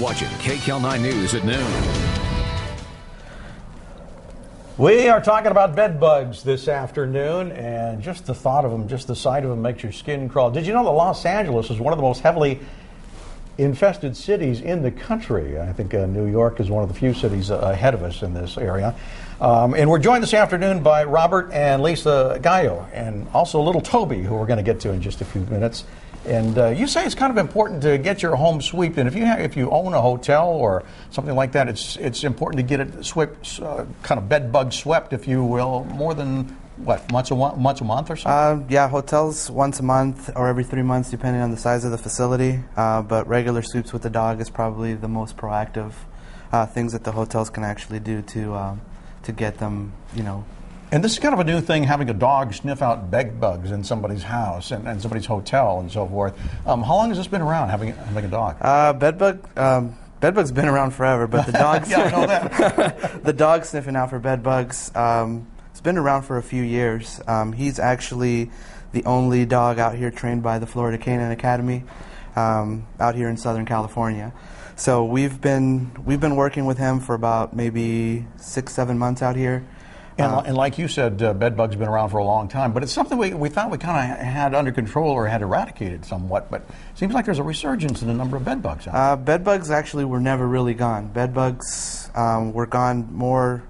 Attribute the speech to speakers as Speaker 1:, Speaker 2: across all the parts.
Speaker 1: watching KCAL 9 News at noon.
Speaker 2: We are talking about bed bugs this afternoon, and just the thought of them, just the sight of them makes your skin crawl. Did you know that Los Angeles is one of the most heavily infested cities in the country? I think New York is one of the few cities ahead of us in this area. And we're joined this afternoon by Robert and Lisa Gallo, and also little Toby, who we're going to get to in just a few minutes. And you say it's kind of important to get your home swept, and if you own a hotel or something like that, it's important to get it swept, kind of bed bug swept, if you will, more than what, once a month or something?
Speaker 3: Yeah, hotels once a month or every 3 months, depending on the size of the facility. But regular sweeps with the dog is probably the most proactive things that the hotels can actually do to get them, you know.
Speaker 2: And this is kind of a new thing, having a dog sniff out bed bugs in somebody's house and somebody's hotel and so forth. How long has this been around, having a dog?
Speaker 3: Bedbug's been around forever, but the dogs,
Speaker 2: yeah, I know that.
Speaker 3: the dog sniffing out for bed bugs, it's been around for a few years. He's actually the only dog out here trained by the Florida Canine Academy out here in Southern California. So we've been working with him for about maybe 6-7 months out here.
Speaker 2: And like you said, bed bugs have been around for a long time, but it's something we thought we kind of had under control or had eradicated somewhat, but it seems like there's a resurgence in the number of bed bugs out there.
Speaker 3: Bed bugs actually were never really gone. Bed bugs were gone more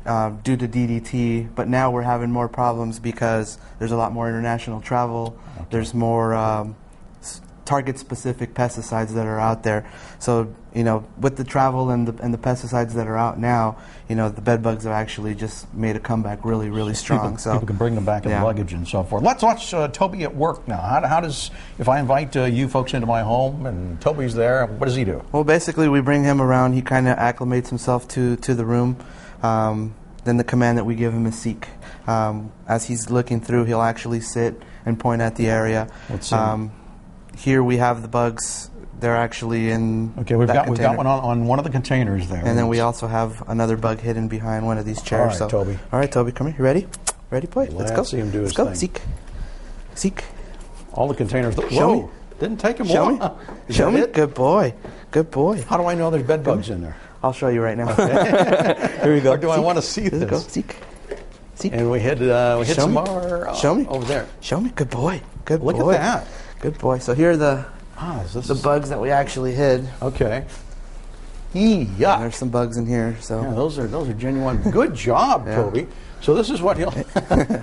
Speaker 3: due to DDT, but now we're having more problems because there's a lot more international travel. Okay. There's more target-specific pesticides that are out there. So, you know, with the travel and the pesticides that are out now, you know, the bed bugs have actually just made a comeback really, really strong.
Speaker 2: People can bring them back in luggage and so forth. Let's watch Toby at work now. How does, if I invite you folks into my home and Toby's there, what does he do?
Speaker 3: Well, basically we bring him around. He kind of acclimates himself to the room. Then the command that we give him is seek. As he's looking through, he'll actually sit and point at the area.
Speaker 2: Let's see.
Speaker 3: Here we have the bugs. They're actually in.
Speaker 2: Okay, we've got one on one of the containers there.
Speaker 3: And then we also have another bug hidden behind one of these chairs.
Speaker 2: All right, Toby.
Speaker 3: All right, Toby, come here. You ready? Ready, boy? Let's go.
Speaker 2: See him do his
Speaker 3: Let's go.
Speaker 2: thing.
Speaker 3: Seek. Seek.
Speaker 2: All the containers.
Speaker 3: Show me.
Speaker 2: Didn't take him
Speaker 3: long.
Speaker 2: Show me.
Speaker 3: Show me. Good boy. Good boy.
Speaker 2: How do I know there's bed bugs in there?
Speaker 3: I'll show you right now. Here we go.
Speaker 2: Or do I want to see this?
Speaker 3: Go. Seek. Seek.
Speaker 2: And we hit some more.
Speaker 3: Show me.
Speaker 2: Over there.
Speaker 3: Show me. Good boy. Good boy.
Speaker 2: Look at that.
Speaker 3: Good boy. So here are the bugs that we actually hid.
Speaker 2: Okay. Yeah.
Speaker 3: There's some bugs in here. So
Speaker 2: yeah, those are genuine. Good job, Toby. So this is what he'll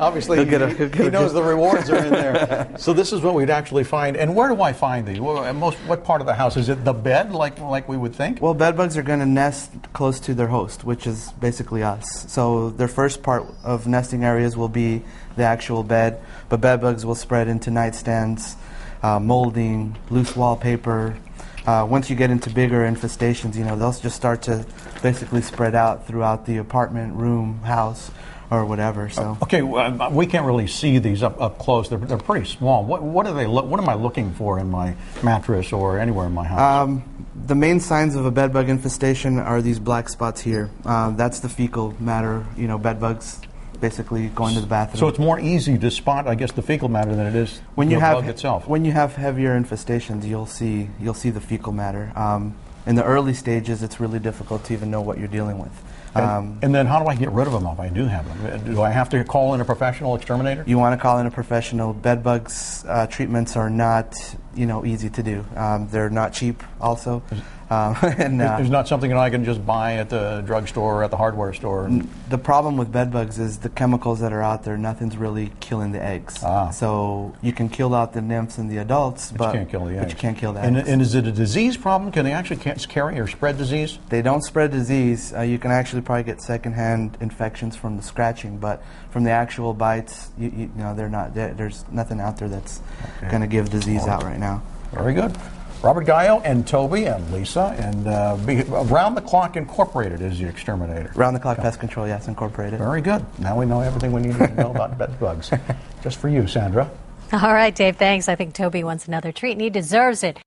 Speaker 2: obviously he knows the rewards are in there. So this is what we'd actually find. And where do I find these? What part of the house is it? The bed, like we would think?
Speaker 3: Well, bed bugs are going to nest close to their host, which is basically us. So their first part of nesting areas will be the actual bed, but bed bugs will spread into nightstands, molding, loose wallpaper. Once you get into bigger infestations, you know, they'll just start to basically spread out throughout the apartment, room, house, or whatever. So
Speaker 2: okay, we can't really see these up close. They're pretty small. What are they? What am I looking for in my mattress or anywhere in my house?
Speaker 3: The main signs of a bed bug infestation are these black spots here. That's the fecal matter. You know, bed bugs basically going to the bathroom.
Speaker 2: So it's more easy to spot, I guess, the fecal matter than it is the bug itself.
Speaker 3: When you have heavier infestations, you'll see the fecal matter. In the early stages, it's really difficult to even know what you're dealing with.
Speaker 2: And then how do I get rid of them if I do have them? Do I have to call in a professional exterminator?
Speaker 3: You want to call in a professional. Bed bugs treatments are not, you know, easy to do. They're not cheap also.
Speaker 2: There's not something that I can just buy at the drugstore or at the hardware store.
Speaker 3: The problem with bed bugs is the chemicals that are out there, nothing's really killing the eggs. So you can kill out the nymphs and the adults, but
Speaker 2: you can't kill the eggs.
Speaker 3: But you can't kill the eggs.
Speaker 2: And is it a disease problem? Can they actually carry or spread disease?
Speaker 3: They don't spread disease. You can actually probably get secondhand infections from the scratching, but from the actual bites, you know, they're not. There's nothing out there that's going to give disease out right now.
Speaker 2: Very good. Robert Gallo and Toby and Lisa, and Round the Clock Incorporated is the exterminator.
Speaker 3: Round the Clock Pest Control, yes, Incorporated.
Speaker 2: Very good. Now we know everything we need to know about bed bugs. Just for you, Sandra.
Speaker 4: All right, Dave, thanks. I think Toby wants another treat, and he deserves it.